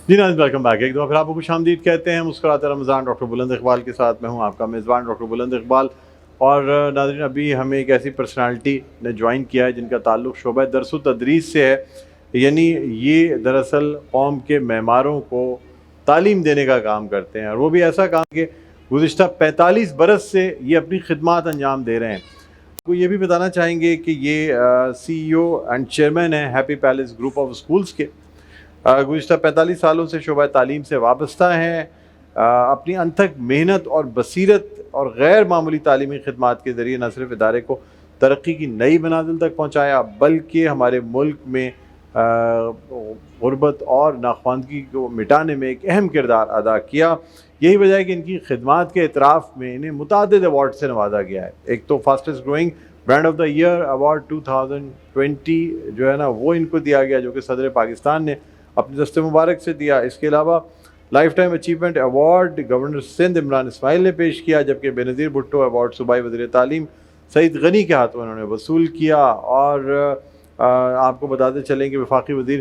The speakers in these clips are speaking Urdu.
جی ناظرین، ویلکم بیک. ایک دفعہ پھر آپ کو خوش آمدید کہتے ہیں مسکراتے رمضان ڈاکٹر بلند اقبال کے ساتھ. میں ہوں آپ کا میزبان ڈاکٹر بلند اقبال. اور ناظرین، ابھی ہمیں ایک ایسی پرسنالٹی نے جوائن کیا ہے جن کا تعلق شعبہ درس و تدریس سے ہے. یعنی یہ دراصل قوم کے معماروں کو تعلیم دینے کا کام کرتے ہیں، اور وہ بھی ایسا کام کہ گزشتہ 45 برس سے یہ اپنی خدمات انجام دے رہے ہیں. کو یہ بھی بتانا چاہیں گے کہ یہ سی ای او اینڈ چیئرمین ہیں happy palace group of schools کے. گزشتہ 45 سالوں سے شعبہ تعلیم سے وابستہ ہیں. اپنی انتھک محنت اور بصیرت اور غیر معمولی تعلیمی خدمات کے ذریعے نہ صرف ادارے کو ترقی کی نئی منازل تک پہنچایا، بلکہ ہمارے ملک میں غربت اور ناخواندگی کو مٹانے میں ایک اہم کردار ادا کیا. یہی وجہ ہے کہ ان کی خدمات کے اعتراف میں انہیں متعدد ایوارڈ سے نوازا گیا ہے. ایک تو fastest growing brand of the year award 2020 جو ہے نا، وہ ان کو دیا گیا، جو کہ صدر پاکستان نے اپنے دست مبارک سے دیا. اس کے علاوہ life time achievement award governor Sindh Imran Ismail نے پیش کیا، جبکہ بے نظیر بھٹو ایوارڈ صوبائی وزیر تعلیم سعید غنی کے ہاتھوں انہوں نے وصول کیا. اور آپ کو بتاتے چلیں کہ وفاقی وزیر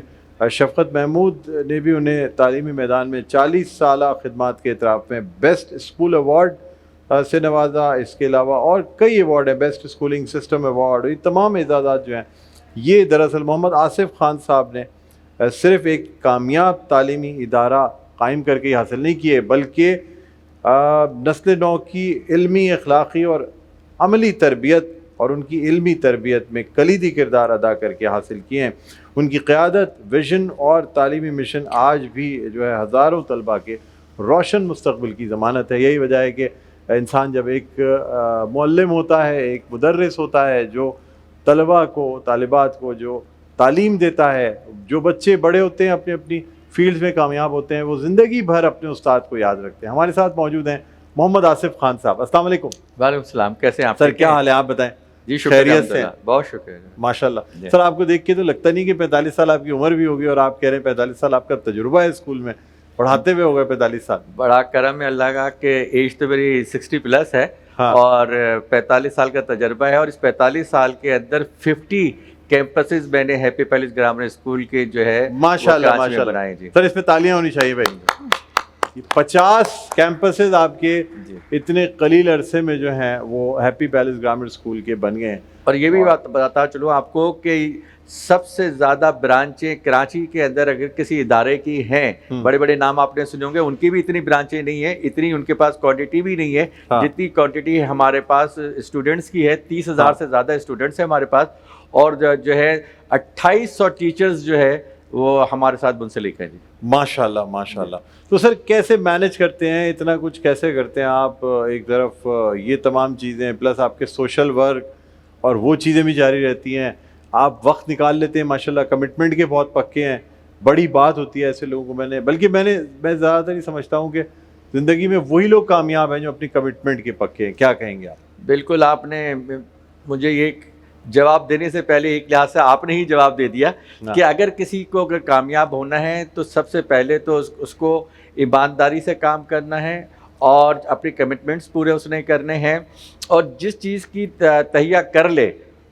شفقت محمود نے بھی انہیں تعلیمی میدان میں 40 سالہ خدمات کے اعتراف میں بیسٹ اسکول ایوارڈ سے نوازا. اس کے علاوہ اور کئی ایوارڈ ہیں، بیسٹ اسکولنگ سسٹم ایوارڈ. یہ تمام اعزازات جو ہیں یہ دراصل محمد آصف خان صاحب نے صرف ایک کامیاب تعلیمی ادارہ قائم کر کے ہی حاصل نہیں کیے، بلکہ نسل نو کی علمی، اخلاقی اور عملی تربیت اور ان کی علمی تربیت میں کلیدی کردار ادا کر کے حاصل کیے ہیں. ان کی قیادت، ویژن اور تعلیمی مشن آج بھی جو ہے ہزاروں طلباء کے روشن مستقبل کی ضمانت ہے. یہی وجہ ہے کہ انسان جب ایک معلم ہوتا ہے، ایک مدرس ہوتا ہے جو طلباء کو، طالبات کو جو تعلیم دیتا ہے، جو بچے بڑے ہوتے ہیں اپنی اپنی فیلڈز میں کامیاب ہوتے ہیں، وہ زندگی بھر اپنے استاد کو یاد رکھتے ہیں. ہمارے ساتھ موجود ہیں محمد آصف خان صاحب. السلام علیکم. وعلیکم السلام. کیسے ہیں آپ؟ سر کیا حال ہے، آپ بتائیں؟ جی شکریہ، خیریت سے؟ بہت شکریہ. ماشاء اللہ. سر آپ کو دیکھ کے تو لگتا نہیں کہ 45 سال آپ کی عمر بھی ہوگی، اور آپ کہہ رہے ہیں 45 سال آپ کا تجربہ ہے اسکول میں، پڑھاتے ہوئے ہو گئے 45 سال. بڑا کرم ہے اللہ کا کہ ایج تو میری 60 پلس ہے اور 45 سال کا تجربہ ہے. اور اس 45 سال کے اندر 50 کیمپسز میں نے ہیپی پیلس گرامر اسکول کے جو ہے ماشاءاللہ بنائے. جی سر، اس پہ تالیاں ہونی چاہیے بھائی. 50 کیمپسز آپ کے اتنے قلیل عرصے میں جو ہیں وہ ہیپی پیلس گرامر اسکول کے بن گئے ہیں. اور یہ بھی بات بتاتا چلوں آپ کو کہ سب سے زیادہ برانچیں کراچی کے اندر اگر کسی ادارے کی ہیں، بڑے بڑے نام آپ نے سنے ہوں گے، ان کی بھی اتنی برانچیں نہیں ہیں، اتنی ان کے پاس کوانٹٹی بھی نہیں ہے جتنی کوانٹٹی ہمارے پاس اسٹوڈنٹس کی ہے. 30,000 سے زیادہ اسٹوڈنٹس ہیں ہمارے پاس، اور جو ہے 2800 ٹیچرز جو ہے وہ ہمارے ساتھ منسلک ہیں. جی ماشاءاللہ ماشاءاللہ. تو سر کیسے مینج کرتے ہیں اتنا کچھ، کیسے کرتے ہیں آپ؟ ایک طرف یہ تمام چیزیں پلس آپ کے سوشل ورک اور وہ چیزیں بھی جاری رہتی ہیں، آپ وقت نکال لیتے ہیں ماشاءاللہ، کمٹمنٹ کے بہت پکے ہیں. بڑی بات ہوتی ہے ایسے لوگوں کو. میں زیادہ تر نہیں سمجھتا ہوں کہ زندگی میں وہی لوگ کامیاب ہیں جو اپنی کمٹمنٹ کے پکے ہیں. کیا کہیں گے آپ؟ بالکل، آپ نے مجھے یہ جواب دینے سے پہلے ایک لحاظ سے آپ نے ہی جواب دے دیا کہ اگر کسی کو اگر کامیاب ہونا ہے تو سب سے پہلے تو اس کو ایمانداری سے کام کرنا ہے اور اپنی کمٹمنٹس پورے اس نے کرنے ہیں. اور جس چیز کی تہیہ کر لے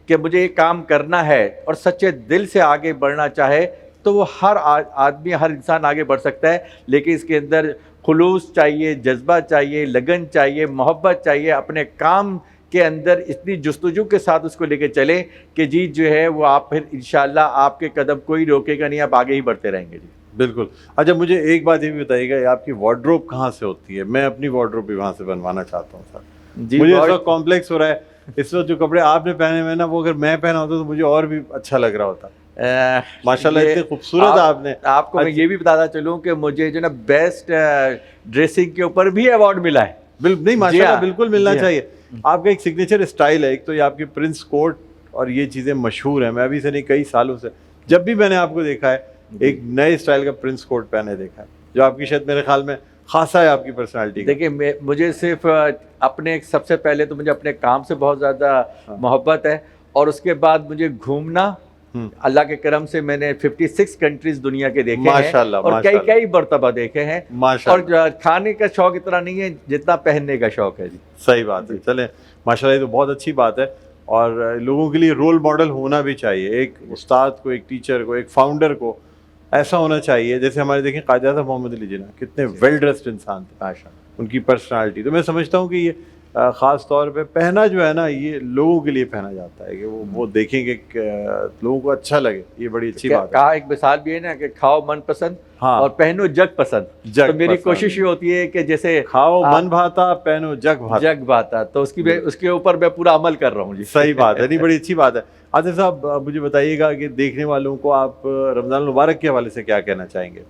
کہ مجھے یہ کام کرنا ہے اور سچے دل سے آگے بڑھنا چاہے تو وہ ہر آدمی، ہر انسان آگے بڑھ سکتا ہے. لیکن اس کے اندر خلوص چاہیے، جذبہ چاہیے، لگن چاہیے، محبت چاہیے. اپنے کام کے اندر اتنی جستجو کے ساتھ اس کو لے کے چلیں کہ جی جو ہے وہ آپ پھر انشاءاللہ آپ کے قدم کوئی روکے گا نہیں، آپ آگے ہی بڑھتے رہیں گے. جی بالکل. اچھا مجھے ایک بات یہ بھی بتائیے گا، آپ کی وارڈروب کہاں سے ہوتی ہے؟ میں اپنی وارڈروب بھی وہاں سے بنوانا چاہتا ہوں سر. مجھے اس وقت کمپلیکس ہو رہا ہے. اس وقت جو کپڑے آپ نے پہنے ہوئے نا، وہ اگر میں پہنا ہوتا تو مجھے اور بھی اچھا لگ رہا ہوتا. ماشاءاللہ اتنے خوبصورت آپ کو میں یہ بھی بتاتا چلوں کہ مجھے جو نا بیسٹ ڈریسنگ کے اوپر بھی ایوارڈ ملا ہے. نہیں ماشاءاللہ بالکل ملنا چاہیے. آپ کا ایک سگنیچر اسٹائل ہے. ایک تو یہ آپ کی پرنس کوٹ اور یہ چیزیں مشہور ہیں. میں ابھی سے نہیں، کئی سالوں سے جب بھی میں نے آپ کو دیکھا ہے ایک نئے اسٹائل کا پرنس کوٹ پہنے دیکھا ہے، جو آپ کی شاید میرے خیال میں خاصا ہے آپ کی پرسنالٹی. دیکھیں مجھے صرف اپنے سب سے پہلے تو مجھے اپنے کام سے بہت زیادہ محبت ہے، اور اس کے بعد مجھے گھومنا. اللہ کے کرم سے میں نے 56 کنٹریز دنیا کے دیکھے ہیں اور کئی مرتبہ دیکھے ہیں. اور کھانے کا شوق اتنا نہیں ہے جتنا پہننے کا شوق ہے. جی صحیح بات ہے. چلیں ماشاءاللہ یہ تو بہت اچھی بات ہے، اور لوگوں کے لیے رول ماڈل ہونا بھی چاہیے. ایک استاد کو، ایک ٹیچر کو، ایک فاؤنڈر کو ایسا ہونا چاہیے جیسے ہمارے دیکھیں قائد اعظم محمد علی جناح کتنے ویل ڈریسڈ انسان تھے، ماشاء ان کی پرسنالٹی. تو میں سمجھتا ہوں کہ یہ خاص طور پہ پہنا جو ہے نا یہ لوگوں کے لیے پہنا جاتا ہے کہ وہ دیکھیں کہ لوگوں کو اچھا لگے. یہ بڑی اچھی بات ہے. کہا ایک مثال بھی ہے نا کہ کھاؤ من پسند ہاں اور پہنو جگ پسند. تو میری کوشش یہ ہوتی ہے کہ جیسے کھاؤ من بھاتا پہنو جگ بھاتا. جگ بھاتا تو اس کے اوپر میں پورا عمل کر رہا ہوں. جی صحیح بات ہے، نہیں بڑی اچھی بات ہے. عاطف صاحب مجھے بتائیے گا کہ دیکھنے والوں کو آپ رمضان المبارک کے حوالے سے کیا کہنا چاہیں گے؟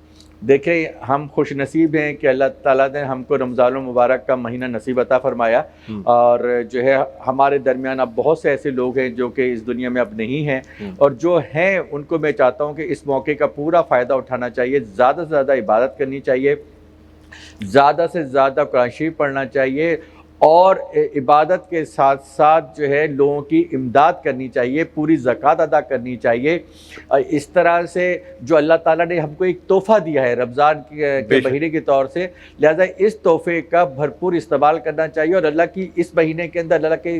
دیکھیں ہم خوش نصیب ہیں کہ اللہ تعالیٰ نے ہم کو رمضان المبارک کا مہینہ نصیب عطا فرمایا، اور جو ہے ہمارے درمیان اب بہت سے ایسے لوگ ہیں جو کہ اس دنیا میں اب نہیں ہیں، اور جو ہیں ان کو میں چاہتا ہوں کہ اس موقع کا پورا فائدہ اٹھانا چاہیے، زیادہ سے زیادہ عبادت کرنی چاہیے، زیادہ سے زیادہ قرآن شریف پڑھنا چاہیے، اور عبادت کے ساتھ ساتھ جو ہے لوگوں کی امداد کرنی چاہیے، پوری زکوٰۃ ادا کرنی چاہیے. اس طرح سے جو اللہ تعالیٰ نے ہم کو ایک تحفہ دیا ہے رمضان کے مہینے کے طور سے، لہذا اس تحفے کا بھرپور استعمال کرنا چاہیے. اور اللہ کی اس مہینے کے اندر اللہ کی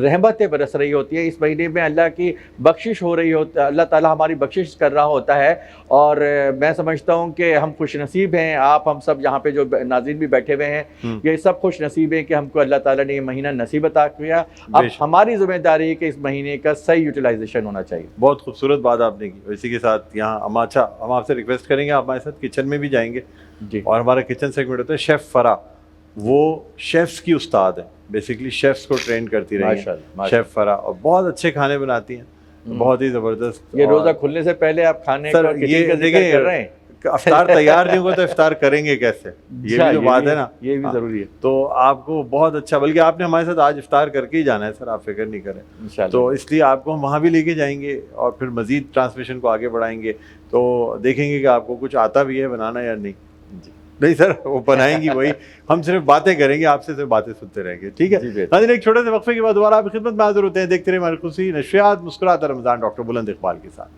رحمتیں برس رہی ہوتی ہیں، اس مہینے میں اللہ کی بخشش ہو رہی ہوتی ہے، اللہ تعالیٰ ہماری بخشش کر رہا ہوتا ہے. اور میں سمجھتا ہوں کہ ہم خوش نصیب ہیں، آپ ہم سب یہاں پہ جو ناظرین بھی بیٹھے ہوئے ہیں یہ سب خوش نصیب ہیں کہ ہم کو اللہ تعالیٰ نے یہ مہینہ نصیب عطا کیا. اب ہماری ذمہ داری ہے کہ اس مہینے کا صحیح یوٹیلائزیشن ہونا چاہیے. بہت خوبصورت بات آپ نے کی. اسی کے ساتھ یہاں ہم آپ سے ریکویسٹ کریں گے، آپ ہمارے ساتھ کچن میں بھی جائیں گے جی. اور ہمارا کچن سیگمنٹ ہوتا ہے شیف فرا، وہ شیفس کی استاد ہیں، بیسیکلی شیفس کو ٹرین کرتی رہی ہیں شیف فرا، اور بہت اچھے کھانے بناتی ہیں، بہت ہی زبردست. یہ روزہ کھلنے سے پہلے آپ کھانے سر یہ دیکھیں کر رہے ہیں افطار تیار نہیں ہوگا تو افطار کریں گے کیسے، یہ بھی جو بات ہے نا یہ بھی ضروری ہے. تو آپ کو بہت اچھا، بلکہ آپ نے ہمارے ساتھ آج افطار کر کے ہی جانا ہے سر، آپ فکر نہیں کریں. تو اس لیے آپ کو ہم وہاں بھی لے کے جائیں گے اور پھر مزید ٹرانسمیشن کو آگے بڑھائیں گے، تو دیکھیں گے کہ آپ کو کچھ آتا بھی ہے بنانا یا نہیں. نہیں سر وہ بنائیں گی وہی، ہم صرف باتیں کریں گے، آپ سے صرف باتیں سنتے رہیں گے. ٹھیک ہے ناظرین، ایک چھوٹے سے وقفے کے بعد دوبارہ آپ کی خدمت میں حاضر ہوتے ہیں. دیکھتے رہے ہماری خصوصی نشریات مسکراتا رمضان ڈاکٹر بلند اقبال کے ساتھ.